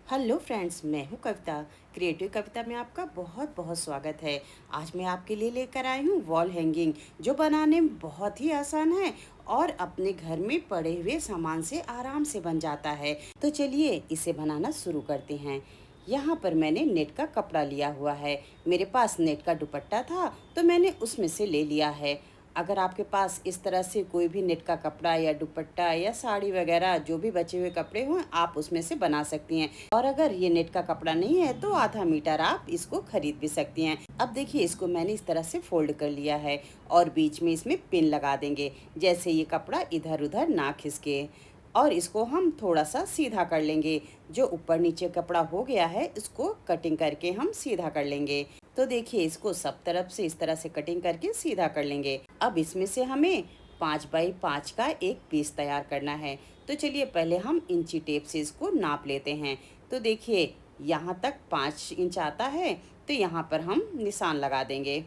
Hello friends, मैं हूं कविता। Creative कविता में आपका बहुत बहुत स्वागत है। आज मैं आपके लिए लेकर आई हूं वॉल हैंगिंग, जो बनाने में बहुत ही आसान है और अपने घर में पड़े हुए सामान से आराम से बन जाता है। तो चलिए इसे बनाना शुरू करते हैं। यहाँ पर मैंने नेट का कपड़ा लिया हुआ है। मेरे पास नेट का दुपट्टा था तो मैंने उसमें से ले लिया है। अगर आपके पास इस तरह से कोई भी नेट का कपड़ा या दुपट्टा या साड़ी वगैरह जो भी बचे हुए कपड़े हों, आप उसमें से बना सकती हैं। और अगर ये नेट का कपड़ा नहीं है तो आधा मीटर आप इसको खरीद भी सकती हैं। अब देखिए, इसको मैंने इस तरह से फोल्ड कर लिया है और बीच में इसमें पिन लगा देंगे, जैसे ये कपड़ा इधर उधर ना खिसके। और इसको हम थोड़ा सा सीधा कर लेंगे। जो ऊपर नीचे कपड़ा हो गया है इसको कटिंग करके हम सीधा कर लेंगे। तो देखिए, इसको सब तरफ से इस तरह से कटिंग करके सीधा कर लेंगे। अब इसमें से हमें 5x5 का एक पीस तैयार करना है। तो चलिए पहले हम इंची टेप से इसको नाप लेते हैं। तो देखिए, यहाँ तक 5 इंच आता है, तो यहाँ पर हम निशान लगा देंगे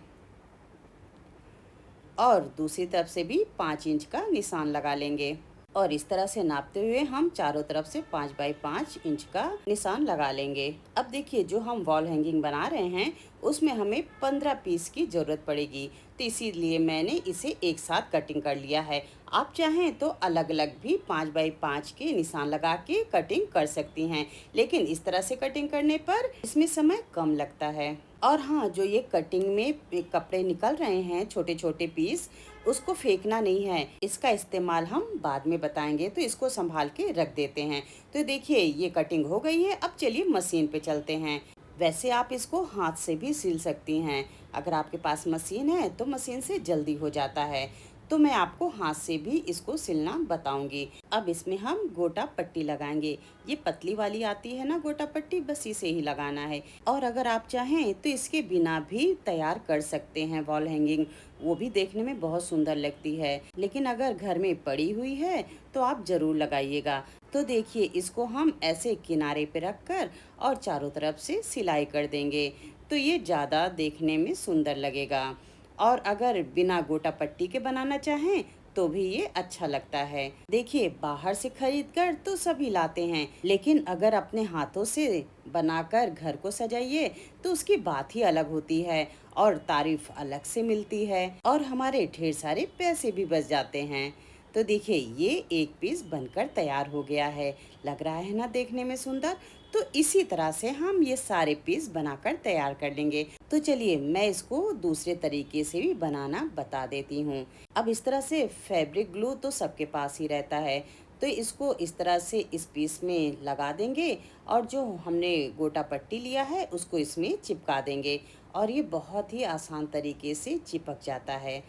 और दूसरी तरफ से भी 5 इंच का निशान लगा लेंगे। और इस तरह से नापते हुए हम चारों तरफ से 5x5 इंच का निशान लगा लेंगे। अब देखिए, जो हम वॉल हैंगिंग बना रहे हैं उसमें हमें 15 पीस की ज़रूरत पड़ेगी, तो इसीलिए मैंने इसे एक साथ कटिंग कर लिया है। आप चाहें तो अलग अलग भी 5x5 के निशान लगा के कटिंग कर सकती हैं, लेकिन इस तरह से कटिंग करने पर इसमें समय कम लगता है। और हाँ, जो ये कटिंग में कपड़े निकल रहे हैं छोटे छोटे पीस, उसको फेंकना नहीं है। इसका इस्तेमाल हम बाद में बताएंगे, तो इसको संभाल के रख देते हैं। तो देखिए, ये कटिंग हो गई है। अब चलिए मशीन पे चलते हैं। वैसे आप इसको हाथ से भी सिल सकती हैं। अगर आपके पास मशीन है तो मशीन से जल्दी हो जाता है, तो मैं आपको हाथ से भी इसको सिलना बताऊंगी। अब इसमें हम गोटा पट्टी लगाएंगे। ये पतली वाली आती है ना गोटा पट्टी, बस इसे ही लगाना है। और अगर आप चाहें तो इसके बिना भी तैयार कर सकते हैं वॉल हैंगिंग, वो भी देखने में बहुत सुंदर लगती है। लेकिन अगर घर में पड़ी हुई है तो आप जरूर लगाइएगा। तो देखिए, इसको हम ऐसे किनारे पे रख कर और चारों तरफ से सिलाई कर देंगे, तो ये ज़्यादा देखने में सुंदर लगेगा। और अगर बिना गोटा पट्टी के बनाना चाहें तो भी ये अच्छा लगता है। देखिए, बाहर से खरीद कर तो सभी लाते हैं, लेकिन अगर अपने हाथों से बनाकर घर को सजाइए तो उसकी बात ही अलग होती है और तारीफ अलग से मिलती है और हमारे ढेर सारे पैसे भी बच जाते हैं। तो देखिए, ये एक पीस बनकर तैयार हो गया है। लग रहा है ना देखने में सुंदर। तो इसी तरह से हम ये सारे पीस बनाकर तैयार कर लेंगे। तो चलिए मैं इसको दूसरे तरीके से भी बनाना बता देती हूँ। अब इस तरह से फैब्रिक ग्लू तो सबके पास ही रहता है, तो इसको इस तरह से इस पीस में लगा देंगे और जो हमने गोटा पट्टी लिया है उसको इसमें चिपका देंगे और ये बहुत ही आसान तरीके से चिपक जाता है।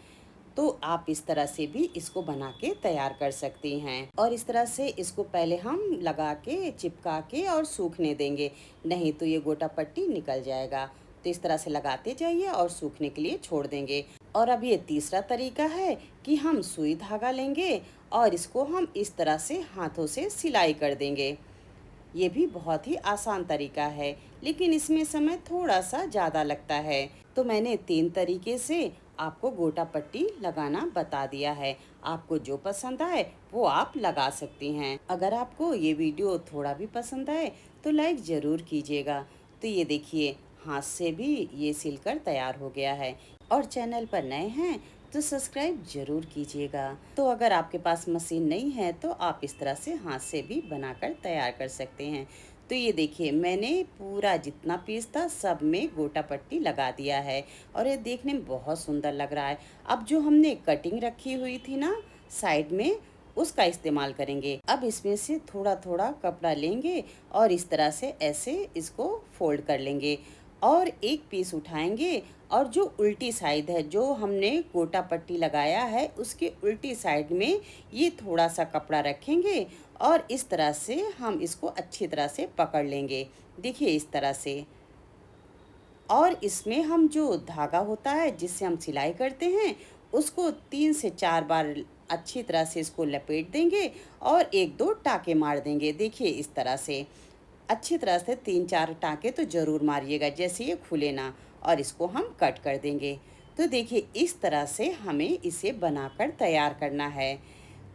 तो आप इस तरह से भी इसको बना के तैयार कर सकती हैं। और इस तरह से इसको पहले हम लगा के चिपका के और सूखने देंगे, नहीं तो ये गोटा पट्टी निकल जाएगा। तो इस तरह से लगाते जाइए और सूखने के लिए छोड़ देंगे। और अब ये तीसरा तरीका है कि हम सुई धागा लेंगे और इसको हम इस तरह से हाथों से सिलाई कर देंगे। ये भी बहुत ही आसान तरीका है, लेकिन इसमें समय थोड़ा सा ज़्यादा लगता है। तो मैंने 3 तरीके से आपको गोटा पट्टी लगाना बता दिया है। आपको जो पसंद आए वो आप लगा सकती हैं। अगर आपको ये वीडियो थोड़ा भी पसंद आए तो लाइक ज़रूर कीजिएगा। तो ये देखिए, हाथ से भी ये सिलकर तैयार हो गया है। और चैनल पर नए हैं तो सब्सक्राइब जरूर कीजिएगा। तो अगर आपके पास मशीन नहीं है तो आप इस तरह से हाथ से भी बनाकर तैयार कर सकते हैं। तो ये देखिए, मैंने पूरा जितना पीस था सब में गोटा पट्टी लगा दिया है और ये देखने में बहुत सुंदर लग रहा है। अब जो हमने कटिंग रखी हुई थी ना साइड में, उसका इस्तेमाल करेंगे। अब इसमें से थोड़ा थोड़ा कपड़ा लेंगे और इस तरह से ऐसे इसको फोल्ड कर लेंगे और एक पीस उठाएंगे और जो उल्टी साइड है, जो हमने गोटा पट्टी लगाया है उसके उल्टी साइड में ये थोड़ा सा कपड़ा रखेंगे और इस तरह से हम इसको अच्छी तरह से पकड़ लेंगे। देखिए इस तरह से। और इसमें हम जो धागा होता है जिससे हम सिलाई करते हैं उसको 3 से 4 बार अच्छी तरह से इसको लपेट देंगे और 1-2 टाँके मार देंगे। देखिए इस तरह से अच्छी तरह से 3-4 टाँके तो ज़रूर मारिएगा, जैसे ये खुले ना। और इसको हम कट कर देंगे। तो देखिए इस तरह से हमें इसे बनाकर तैयार करना है।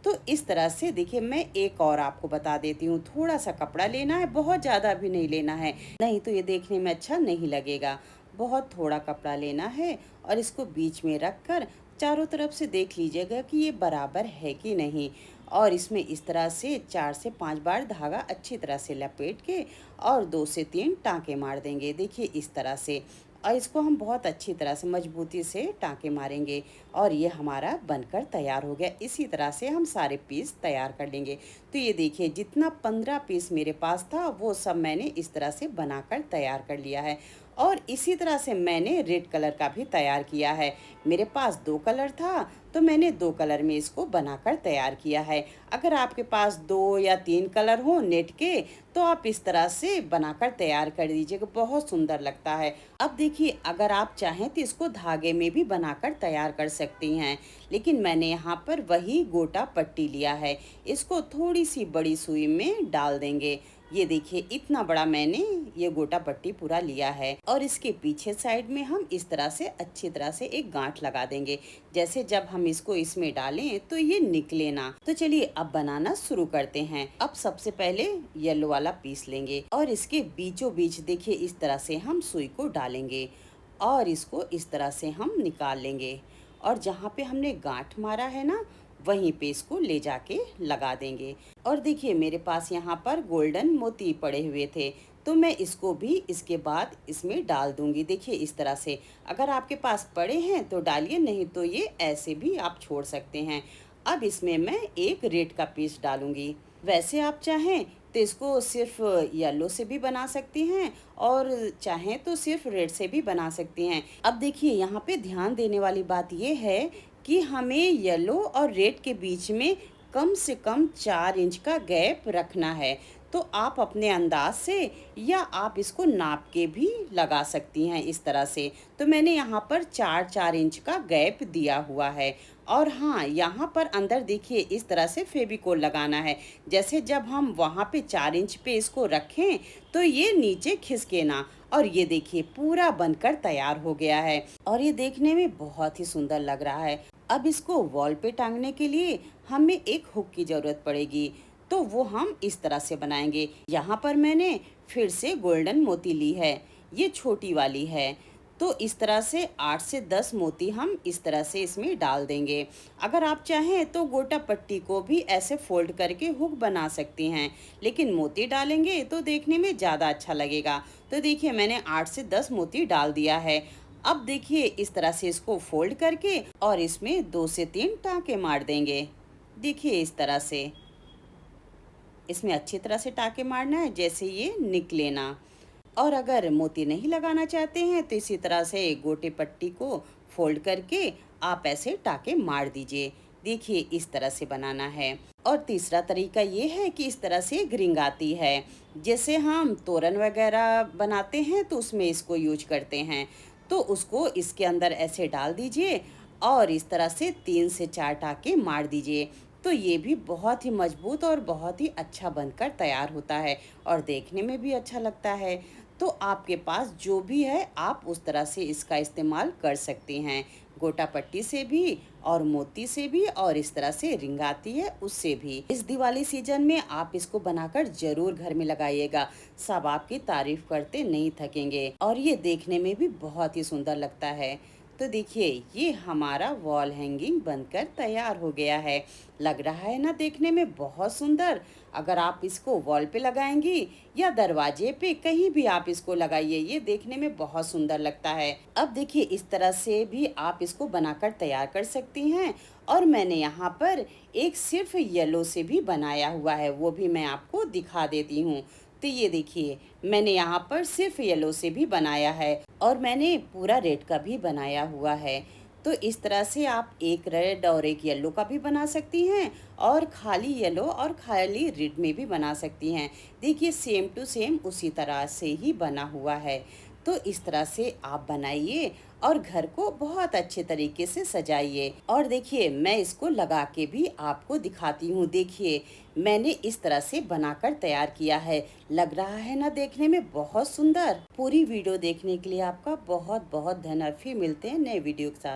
तो इस तरह से देखिए मैं एक और आपको बता देती हूँ, थोड़ा सा कपड़ा लेना है, बहुत ज़्यादा भी नहीं लेना है, नहीं तो ये देखने में अच्छा नहीं लगेगा। बहुत थोड़ा कपड़ा लेना है और इसको बीच में रख कर चारों तरफ से देख लीजिएगा कि ये बराबर है कि नहीं। और इसमें इस तरह से 4 से 5 बार धागा अच्छी तरह से लपेट के और 2 से 3 टाँके मार देंगे। देखिए इस तरह से, और इसको हम बहुत अच्छी तरह से मजबूती से टाँके मारेंगे और ये हमारा बनकर तैयार हो गया। इसी तरह से हम सारे पीस तैयार कर लेंगे। तो ये देखिए जितना 15 पीस मेरे पास था वो सब मैंने इस तरह से बनाकर तैयार कर लिया है। और इसी तरह से मैंने रेड कलर का भी तैयार किया है। मेरे पास 2 कलर था तो मैंने 2 कलर में इसको बनाकर तैयार किया है। अगर आपके पास 2 या 3 कलर हो नेट के तो आप इस तरह से बनाकर तैयार कर दीजिएगा, बहुत सुंदर लगता है। अब देखिए अगर आप चाहें तो इसको धागे में भी बनाकर तैयार कर सकती हैं, लेकिन मैंने यहाँ पर वही गोटा पट्टी लिया है। इसको थोड़ी सी बड़ी सुई में डाल देंगे। ये देखिए इतना बड़ा मैंने ये गोटा पट्टी पूरा लिया है और इसके पीछे साइड में हम इस तरह से अच्छी तरह से एक गांठ लगा देंगे, जैसे जब हम इसको इसमें डालें तो ये निकले ना। तो चलिए अब बनाना शुरू करते हैं। अब सबसे पहले येलो वाला पीस लेंगे और इसके बीचों बीच देखिए इस तरह से हम सुई को डालेंगे और इसको इस तरह से हम निकाल लेंगे और जहाँ पे हमने गांठ मारा है ना वहीं पे इसको ले जाके लगा देंगे। और देखिए मेरे पास यहाँ पर गोल्डन मोती पड़े हुए थे तो मैं इसको भी इसके बाद इसमें डाल दूंगी। देखिए इस तरह से, अगर आपके पास पड़े हैं तो डालिए, नहीं तो ये ऐसे भी आप छोड़ सकते हैं। अब इसमें मैं एक रेड का पीस डालूंगी। वैसे आप चाहें तो इसको सिर्फ येलो से भी बना सकती हैं और चाहें तो सिर्फ रेड से भी बना सकती हैं। अब देखिए यहाँ पे ध्यान देने वाली बात ये है कि हमें येलो और रेड के बीच में कम से कम 4 इंच का गैप रखना है। तो आप अपने अंदाज से या आप इसको नाप के भी लगा सकती हैं इस तरह से। तो मैंने यहाँ पर 4-4 इंच का गैप दिया हुआ है। और हाँ, यहाँ पर अंदर देखिए इस तरह से फेविकोल लगाना है, जैसे जब हम वहाँ पे 4 इंच पे इसको रखें तो ये नीचे खिसके ना। और ये देखिए पूरा बनकर तैयार हो गया है और ये देखने में बहुत ही सुंदर लग रहा है। अब इसको वॉल पे टांगने के लिए हमें एक हुक की ज़रूरत पड़ेगी, तो वो हम इस तरह से बनाएंगे। यहाँ पर मैंने फिर से गोल्डन मोती ली है, ये छोटी वाली है। तो इस तरह से 8 से 10 मोती हम इस तरह से इसमें डाल देंगे। अगर आप चाहें तो गोटा पट्टी को भी ऐसे फोल्ड करके हुक बना सकती हैं, लेकिन मोती डालेंगे तो देखने में ज़्यादा अच्छा लगेगा। तो देखिए मैंने 8 से 10 मोती डाल दिया है। अब देखिए इस तरह से इसको फोल्ड करके और इसमें 2 से 3 टाँके मार देंगे। देखिए इस तरह से इसमें अच्छी तरह से टाँके मारना है, जैसे ये निकले ना। और अगर मोती नहीं लगाना चाहते हैं तो इसी तरह से गोटे पट्टी को फोल्ड करके आप ऐसे टाँके मार दीजिए। देखिए इस तरह से बनाना है। और तीसरा तरीका ये है कि इस तरह से ग्रिंग आती है, जैसे हम तोरण वगैरह बनाते हैं तो उसमें इसको यूज करते हैं। तो उसको इसके अंदर ऐसे डाल दीजिए और इस तरह से 3 से 4 टाँके मार दीजिए। तो ये भी बहुत ही मजबूत और बहुत ही अच्छा बनकर तैयार होता है और देखने में भी अच्छा लगता है। तो आपके पास जो भी है आप उस तरह से इसका इस्तेमाल कर सकती हैं, गोटा पट्टी से भी और मोती से भी और इस तरह से रिंग आती है उससे भी। इस दिवाली सीजन में आप इसको बनाकर जरूर घर में लगाइएगा, सब आपकी तारीफ करते नहीं थकेंगे और ये देखने में भी बहुत ही सुंदर लगता है। तो देखिए ये हमारा वॉल हैंगिंग बनकर तैयार हो गया है। लग रहा है ना देखने में बहुत सुंदर। अगर आप इसको वॉल पे लगाएंगी या दरवाजे पे कहीं भी आप इसको लगाइए, ये देखने में बहुत सुंदर लगता है। अब देखिए इस तरह से भी आप इसको बनाकर तैयार कर सकती हैं। और मैंने यहाँ पर एक सिर्फ येलो से भी बनाया हुआ है, वो भी मैं आपको दिखा देती हूँ। तो ये देखिए मैंने यहाँ पर सिर्फ येलो से भी बनाया है और मैंने पूरा रेड का भी बनाया हुआ है। तो इस तरह से आप एक रेड और एक येलो का भी बना सकती हैं और खाली येलो और खाली रेड में भी बना सकती हैं। देखिए सेम टू सेम उसी तरह से ही बना हुआ है। तो इस तरह से आप बनाइए और घर को बहुत अच्छे तरीके से सजाइए। और देखिए मैं इसको लगा के भी आपको दिखाती हूँ। देखिए मैंने इस तरह से बनाकर तैयार किया है, लग रहा है ना देखने में बहुत सुंदर। पूरी वीडियो देखने के लिए आपका बहुत बहुत धन्यवाद। फिर मिलते हैं नए वीडियो के साथ।